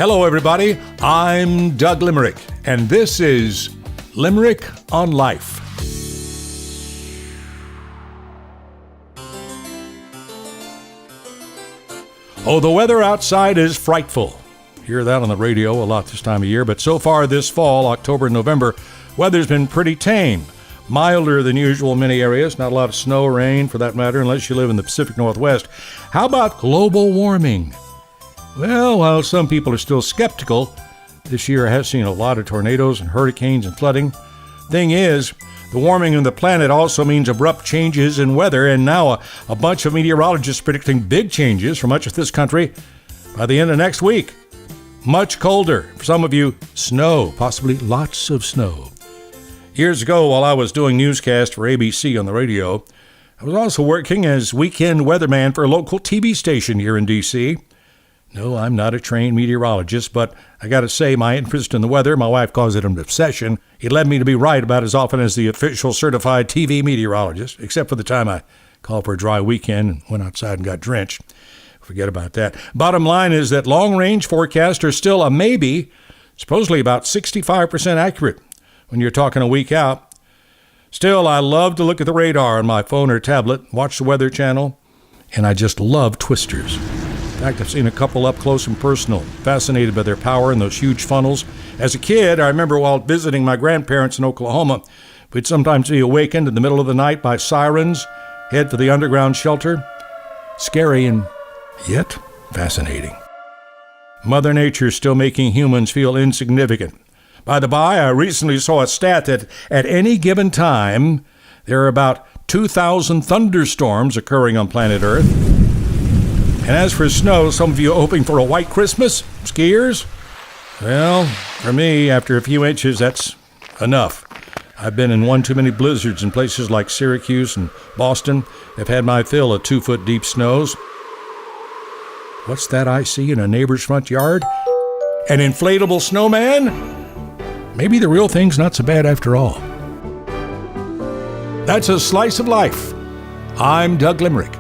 Hello, everybody. I'm Doug Limerick, and this is Limerick on Life. Oh, the weather outside is frightful. Hear that on the radio a lot this time of year, but so far this fall, October and November, weather's been pretty tame. Milder than usual in many areas, not a lot of snow or rain for that matter, unless you live in the Pacific Northwest. How about global warming? Well, while some people are still skeptical, this year has seen a lot of tornadoes and hurricanes and flooding. Thing is, the warming of the planet also means abrupt changes in weather, and now a bunch of meteorologists predicting big changes for much of this country by the end of next week. Much colder. For some of you, snow, possibly lots of snow. Years ago, while I was doing newscasts for ABC on the radio, I was also working as weekend weatherman for a local TV station here in D.C. No, I'm not a trained meteorologist, but I got to say my interest in the weather, my wife calls it an obsession. It led me to be right about as often as the official certified TV meteorologist, except for the time I called for a dry weekend and went outside and got drenched. Forget about that. Bottom line is that long-range forecasts are still a maybe, supposedly about 65% accurate when you're talking a week out. Still, I love to look at the radar on my phone or tablet, watch the Weather Channel, and I just love twisters. In fact, I've seen a couple up close and personal, fascinated by their power and those huge funnels. As a kid, I remember while visiting my grandparents in Oklahoma, we'd sometimes be awakened in the middle of the night by sirens, head for the underground shelter. Scary and yet fascinating. Mother Nature's still making humans feel insignificant. By the by, I recently saw a stat that at any given time, there are about 2,000 thunderstorms occurring on planet Earth. And as for snow, some of you are hoping for a white Christmas? Skiers? Well, for me, after a few inches, that's enough. I've been in one too many blizzards in places like Syracuse and Boston. I've had my fill of 2-foot deep snows. What's that I see in a neighbor's front yard? An inflatable snowman? Maybe the real thing's not so bad after all. That's a slice of life. I'm Doug Limerick.